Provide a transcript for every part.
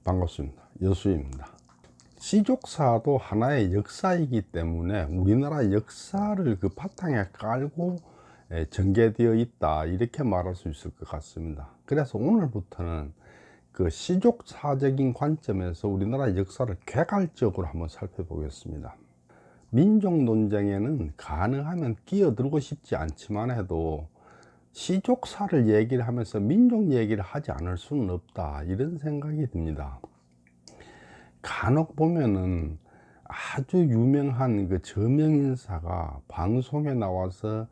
반갑습니다. 여수입니다. 시족사도 하나의 역사이기 때문에 우리나라 역사를 그 바탕에 깔고 전개되어 있다, 이렇게 말할 수 있을 것 같습니다. 그래서 오늘부터는 그 시족사적인 관점에서 우리나라 역사를 객관적으로 한번 살펴보겠습니다. 민족 논쟁에는 가능하면 끼어들고 싶지 않지만 해도 시족사를 얘기를 하면서 민족 얘기를 하지 않을 수는 없다, 이런 생각이 듭니다. 간혹 보면은 아주 유명한 그 저명인사가 방송에 나와서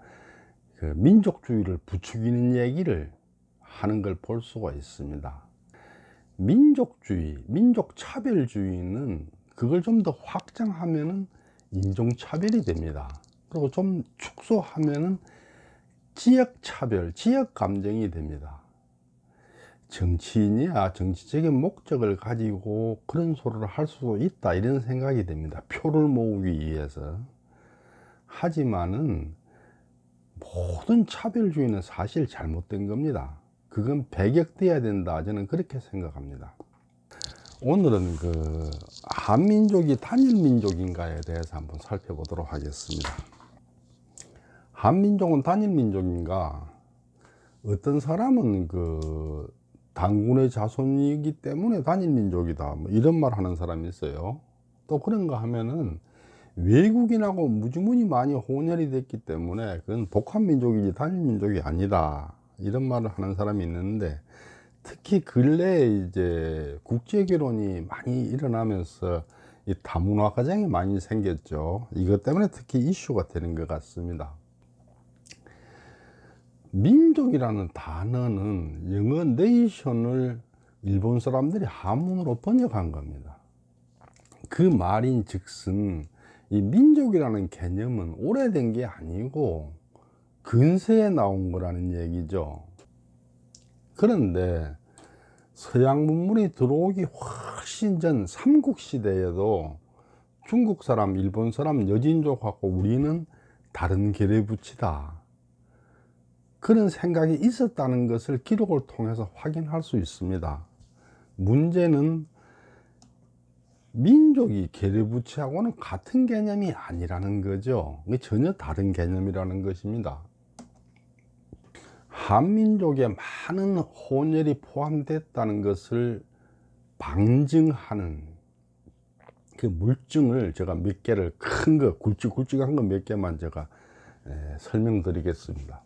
그 민족주의를 부추기는 얘기를 하는 걸 볼 수가 있습니다. 민족주의, 민족차별주의는 그걸 좀 더 확장하면은 인종차별이 됩니다. 그리고 좀 축소하면은 지역차별, 지역감정이 됩니다. 정치인이야 정치적인 목적을 가지고 그런 소리를 할 수도 있다, 이런 생각이 됩니다. 표를 모으기 위해서. 하지만은 모든 차별주의는 사실 잘못된 겁니다. 그건 배격돼야 된다, 저는 그렇게 생각합니다. 오늘은 그 한민족이 단일민족인가에 대해서 한번 살펴보도록 하겠습니다. 한민족은 단일민족인가? 어떤 사람은 그 단군의 자손이기 때문에 단일민족이다, 뭐 이런 말 하는 사람이 있어요. 또 그런가 하면은 외국인하고 무지무지 많이 혼혈이 됐기 때문에 그건 복합민족이지 단일민족이 아니다, 이런 말을 하는 사람이 있는데, 특히 근래에 이제 국제결혼이 많이 일어나면서 이 다문화 가정이 많이 생겼죠. 이것 때문에 특히 이슈가 되는 것 같습니다. 민족이라는 단어는 영어 네이션을 일본 사람들이 한문으로 번역한 겁니다. 그 말인 즉슨 이 민족이라는 개념은 오래된 게 아니고 근세에 나온 거라는 얘기죠. 그런데 서양 문물이 들어오기 훨씬 전 삼국시대에도 중국 사람, 일본 사람, 여진족하고 우리는 다른 결의 부치다, 그런 생각이 있었다는 것을 기록을 통해서 확인할 수 있습니다. 문제는 민족이 계류부치하고는 같은 개념이 아니라는 거죠. 전혀 다른 개념이라는 것입니다. 한민족에 많은 혼혈이 포함됐다는 것을 방증하는 그 물증을 제가 몇 개를, 큰 거, 굵직굵직한 거 몇 개만 제가 설명드리겠습니다.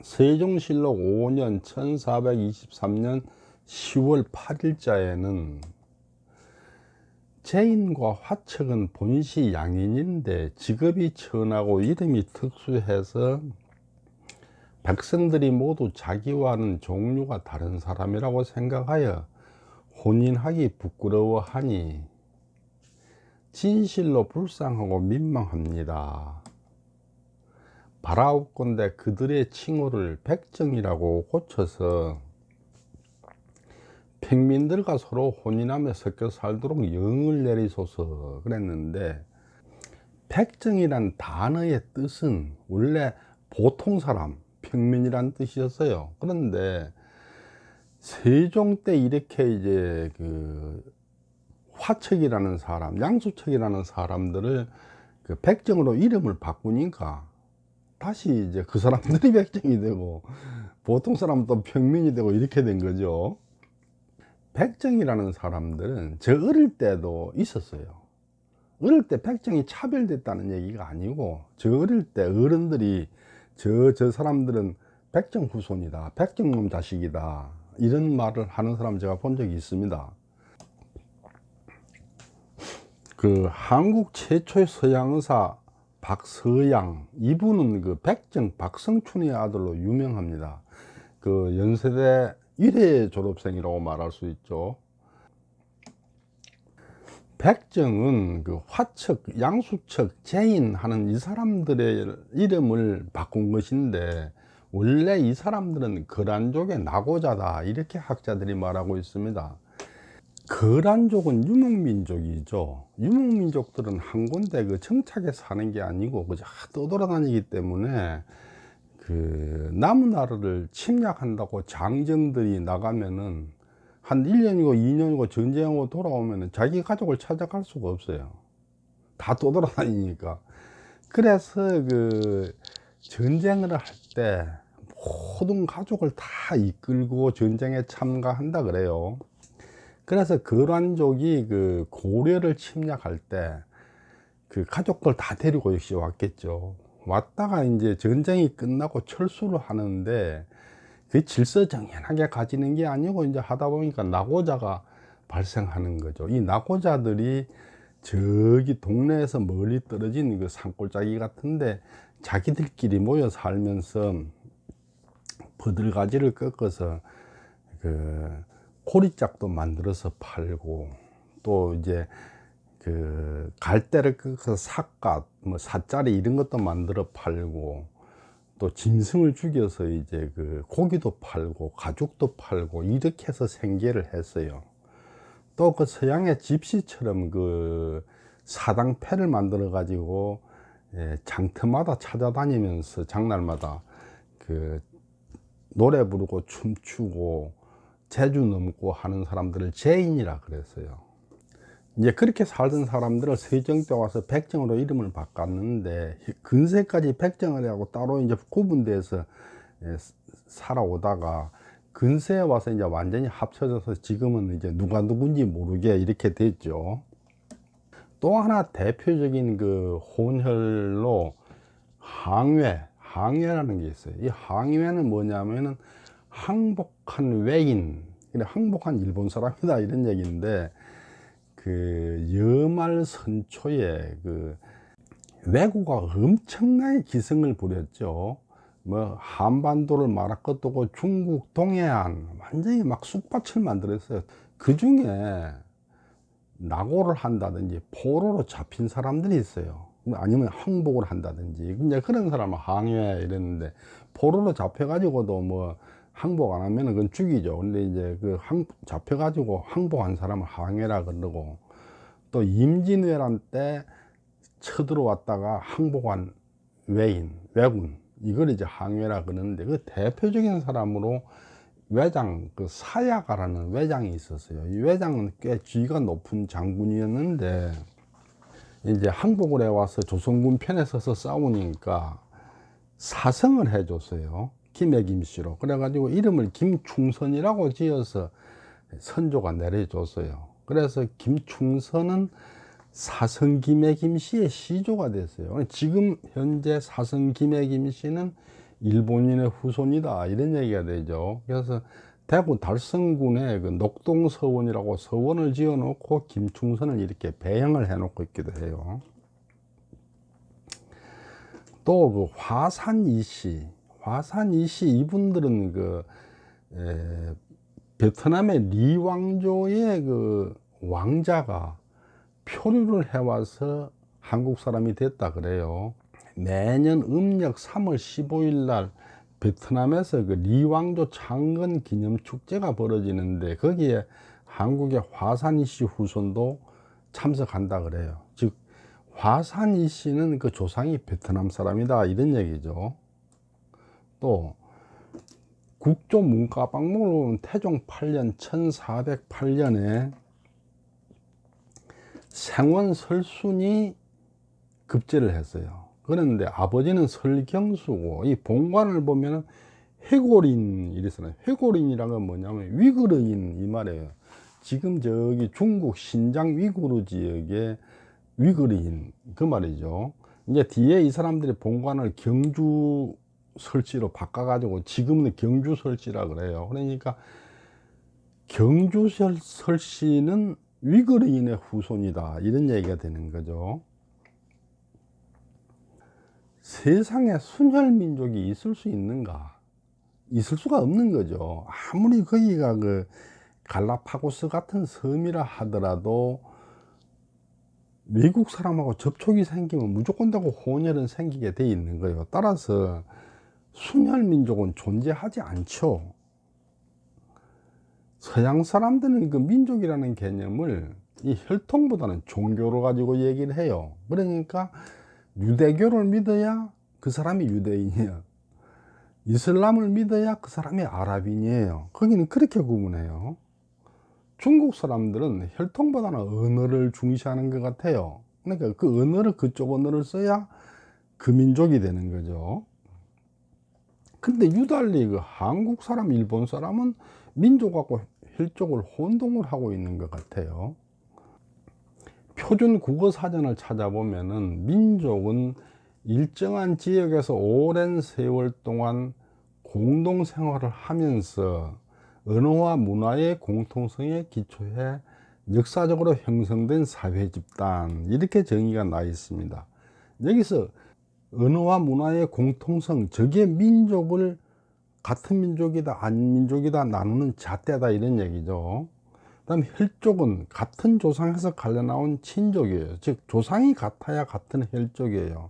세종실록 5년 1423년 10월 8일자에는 제인과 화척은 본시 양인인데 직업이 천하고 이름이 특수해서 백성들이 모두 자기와는 종류가 다른 사람이라고 생각하여 혼인하기 부끄러워하니 진실로 불쌍하고 민망합니다. 바라옵건대 그들의 칭호를 백정이라고 고쳐서 평민들과 서로 혼인하며 섞여 살도록 영을 내리소서 그랬는데, 백정이란 단어의 뜻은 원래 보통 사람, 평민이란 뜻이었어요. 그런데 세종 때 이렇게 이제 그 화척이라는 사람, 양수척이라는 사람들을 그 백정으로 이름을 바꾸니까 다시 이제 그 사람들이 백정이 되고 보통 사람은 또 평민이 되고 이렇게 된 거죠. 백정이라는 사람들은 저 어릴 때도 있었어요. 어릴 때 백정이 차별됐다는 얘기가 아니고, 저 어릴 때 어른들이 저 사람들은 백정 후손이다, 백정놈 자식이다, 이런 말을 하는 사람 제가 본 적이 있습니다. 그 한국 최초의 서양의사 박서양, 이분은 그 백정 박성춘의 아들로 유명합니다. 그 연세대 1회 졸업생이라고 말할 수 있죠. 백정은 그 화척, 양수척, 제인 하는 이 사람들의 이름을 바꾼 것인데, 원래 이 사람들은 거란족의 낙오자다, 이렇게 학자들이 말하고 있습니다. 거란족은 유목민족이죠. 유목민족들은 한 군데 그 정착에 사는 게 아니고 그저 떠돌아다니기 때문에 그 남나라를 침략한다고 장정들이 나가면은 한 1년이고 2년이고 전쟁하고 돌아오면 자기 가족을 찾아갈 수가 없어요. 다 떠돌아다니니까. 그래서 그 전쟁을 할 때 모든 가족을 다 이끌고 전쟁에 참가한다 그래요. 그래서 거란족이 그 고려를 침략할 때 그 가족들 다 데리고 역시 왔겠죠. 왔다가 이제 전쟁이 끝나고 철수를 하는데 그 질서정연하게 가지는 게 아니고 이제 하다 보니까 낙오자가 발생하는 거죠. 이 낙오자들이 저기 동네에서 멀리 떨어진 그 산골짜기 같은데 자기들끼리 모여 살면서 버들가지를 꺾어서 그 고리짝도 만들어서 팔고, 또 이제 그 갈대를 꺾어서 삿갓, 뭐 사짜리 이런 것도 만들어 팔고, 또 짐승을 죽여서 이제 그 고기도 팔고 가죽도 팔고 이렇게 해서 생계를 했어요. 또 그 서양의 집시처럼 그 사당패를 만들어 가지고 장터마다 찾아다니면서 장날마다 그 노래 부르고 춤추고 제주 넘고 하는 사람들을 제인이라 그랬어요. 이제 그렇게 살던 사람들을 세종 때 와서 백정으로 이름을 바꿨는데, 근세까지 백정을 하고 따로 이제 구분돼서 살아오다가 근세에 와서 이제 완전히 합쳐져서 지금은 이제 누가 누군지 모르게 이렇게 됐죠. 또 하나 대표적인 그 혼혈로 항외라는 게 있어요. 이 항외는 뭐냐면은 항복한 외인, 항복한 일본 사람이다 이런 얘기인데, 그 여말 선초에 그 왜구가 엄청나게 기승을 부렸죠. 뭐 한반도를 말할 것도 없고 중국 동해안 완전히 막 쑥밭을 만들었어요. 그 중에 낙오를 한다든지 포로로 잡힌 사람들이 있어요. 아니면 항복을 한다든지, 이제 그런 사람은 항해 이랬는데, 포로로 잡혀가지고도 뭐 항복 안 하면은 그건 죽이죠. 근데 이제 그 잡혀가지고 항복한 사람을 항해라 그러고, 또 임진왜란 때 쳐들어왔다가 항복한 왜군, 이걸 이제 항해라 그러는데, 그 대표적인 사람으로 외장, 그 사야가라는 외장이 있었어요. 이 외장은 꽤 지위가 높은 장군이었는데, 이제 항복을 해와서 조선군 편에 서서 싸우니까 사성을 해줬어요. 김해 김씨로. 그래가지고 이름을 김충선이라고 지어서 선조가 내려줬어요. 그래서 김충선은 사성 김해 김씨의 시조가 됐어요. 지금 현재 사성 김해 김씨는 일본인의 후손이다 이런 얘기가 되죠. 그래서 대구 달성군에 그 녹동서원이라고 서원을 지어 놓고 김충선을 이렇게 배형을 해 놓고 있기도 해요. 또 그 화산 이씨 이분들은 그 베트남의 리왕조의 그 왕자가 표류를 해와서 한국 사람이 됐다 그래요. 매년 음력 3월 15일 날 베트남에서 그 리왕조 창건 기념 축제가 벌어지는데, 거기에 한국의 화산 이씨 후손도 참석한다 그래요. 즉 화산 이씨는 그 조상이 베트남 사람이다 이런 얘기죠. 또 국조 문가박목을 보면 태종 8년 1408년에 생원 설순이 급제를 했어요. 그런데 아버지는 설경수고, 이 본관을 보면 회고린 이랬어요. 회고린이라는 건 뭐냐면 위그르인 이 말이에요. 지금 저기 중국 신장 위구르 지역의 위그르인 그 말이죠. 이제 뒤에 이 사람들이 본관을 경주 설치로 바꿔가지고 지금은 경주 설치라 그래요. 그러니까 경주 설치는 위그르인의 후손이다 이런 얘기가 되는 거죠. 세상에 순혈민족이 있을 수 있는가? 있을 수가 없는 거죠. 아무리 거기가 그 갈라파고스 같은 섬이라 하더라도 외국 사람하고 접촉이 생기면 무조건 되고 혼혈은 생기게 돼 있는 거예요. 따라서 순혈민족은 존재하지 않죠. 서양 사람들은 그 민족이라는 개념을 이 혈통보다는 종교로 가지고 얘기를 해요. 그러니까 유대교를 믿어야 그 사람이 유대인이에요. 이슬람을 믿어야 그 사람이 아랍인이에요. 거기는 그렇게 구분해요. 중국 사람들은 혈통보다는 언어를 중시하는 것 같아요. 그러니까 그 언어를, 그쪽 언어를 써야 그 민족이 되는 거죠. 근데 유달리 그 한국 사람, 일본 사람은 민족하고 혈족을 혼동을 하고 있는 것 같아요. 표준 국어 사전을 찾아보면은 민족은 일정한 지역에서 오랜 세월 동안 공동 생활을 하면서 언어와 문화의 공통성에 기초해 역사적으로 형성된 사회 집단, 이렇게 정의가 나 있습니다. 여기서 언어와 문화의 공통성, 저게 민족을 같은 민족이다 아닌 민족이다 나누는 잣대다, 이런 얘기죠. 그다음 혈족은 같은 조상에서 갈려나온 친족이에요. 즉 조상이 같아야 같은 혈족이에요.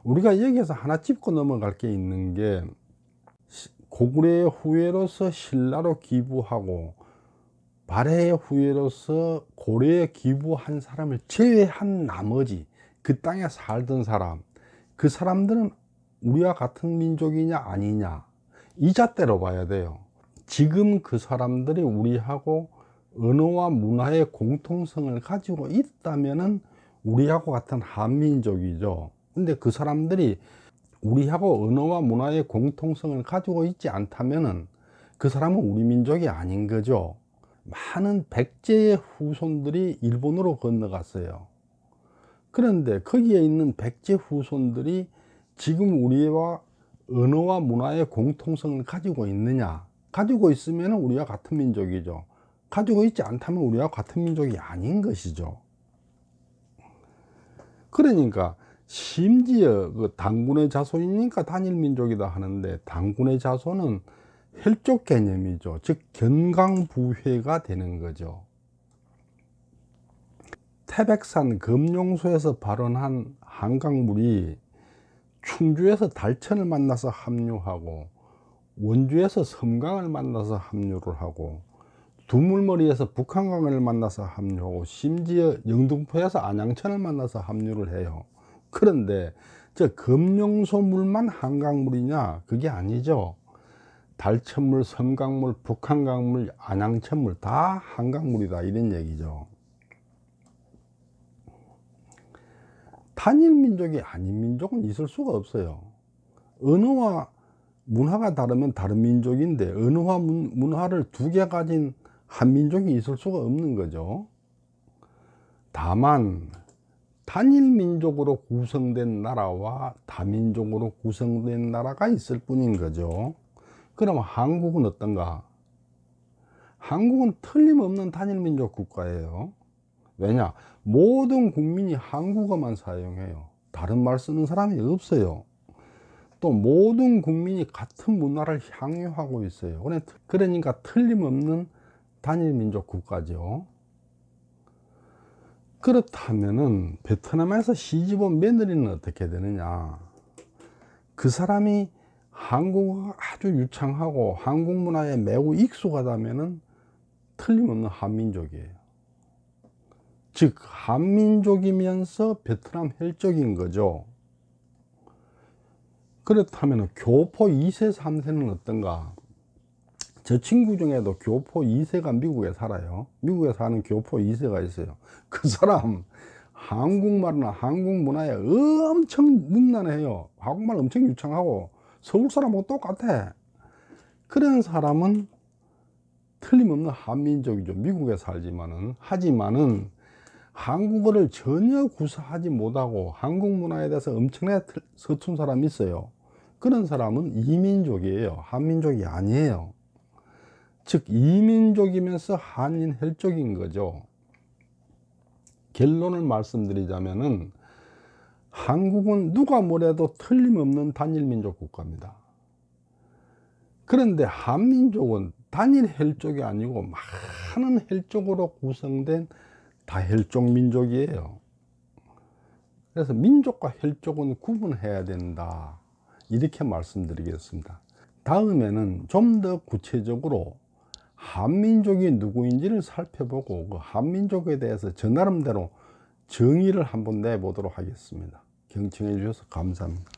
우리가 여기에서 하나 짚고 넘어갈 게 있는 게, 고구려의 후예로서 신라로 기부하고 발해의 후예로서 고려에 기부한 사람을 제외한 나머지 그 땅에 살던 사람, 그 사람들은 우리와 같은 민족이냐 아니냐, 이 잣대로 봐야 돼요. 지금 그 사람들이 우리하고 언어와 문화의 공통성을 가지고 있다면은 우리하고 같은 한민족이죠. 근데 그 사람들이 우리하고 언어와 문화의 공통성을 가지고 있지 않다면은 그 사람은 우리 민족이 아닌 거죠. 많은 백제의 후손들이 일본으로 건너갔어요. 그런데 거기에 있는 백제 후손들이 지금 우리와 언어와 문화의 공통성을 가지고 있느냐? 가지고 있으면 우리와 같은 민족이죠. 가지고 있지 않다면 우리와 같은 민족이 아닌 것이죠. 그러니까 심지어 그 단군의 자손이니까 단일민족이다 하는데, 단군의 자손은 혈족 개념이죠. 즉 견강부회가 되는 거죠. 태백산 금룡소에서 발원한 한강물이 충주에서 달천을 만나서 합류하고 원주에서 섬강을 만나서 합류를 하고 두물머리에서 북한강을 만나서 합류하고 심지어 영등포에서 안양천을 만나서 합류를 해요. 그런데 저 금룡소 물만 한강물이냐? 그게 아니죠. 달천물, 섬강물, 북한강물, 안양천물 다 한강물이다, 이런 얘기죠. 단일민족이 아닌 민족은 있을 수가 없어요. 언어와 문화가 다르면 다른 민족인데 언어와 문화를 두 개 가진 한 민족이 있을 수가 없는 거죠. 다만 단일민족으로 구성된 나라와 다민족으로 구성된 나라가 있을 뿐인 거죠. 그럼 한국은 어떤가? 한국은 틀림없는 단일민족 국가예요. 왜냐? 모든 국민이 한국어만 사용해요. 다른 말 쓰는 사람이 없어요. 또 모든 국민이 같은 문화를 향유하고 있어요. 그러니까 틀림없는 단일민족 국가죠. 그렇다면은 베트남에서 시집온 며느리는 어떻게 되느냐? 그 사람이 한국어가 아주 유창하고 한국 문화에 매우 익숙하다면은 틀림없는 한민족이에요. 즉 한민족이면서 베트남 혈족인 거죠. 그렇다면 교포 2세 3세는 어떤가? 저 친구 중에도 교포 2세가 미국에 살아요. 미국에 사는 교포 2세가 있어요. 그 사람 한국말이나 한국 문화에 엄청 능란해요. 한국말 엄청 유창하고 서울 사람하고 똑같아. 그런 사람은 틀림없는 한민족이죠. 미국에 살지만은. 하지만은 한국어를 전혀 구사하지 못하고 한국 문화에 대해서 엄청나게 서툰 사람이 있어요. 그런 사람은 이민족이에요. 한민족이 아니에요. 즉 이민족이면서 한인 혈족인 거죠. 결론을 말씀드리자면은 한국은 누가 뭐래도 틀림없는 단일민족 국가입니다. 그런데 한민족은 단일 혈족이 아니고 많은 혈족으로 구성된 다혈족 민족이에요. 그래서 민족과 혈족은 구분해야 된다, 이렇게 말씀드리겠습니다. 다음에는 좀 더 구체적으로 한민족이 누구인지를 살펴보고 그 한민족에 대해서 저 나름대로 정의를 한번 내보도록 하겠습니다. 경청해 주셔서 감사합니다.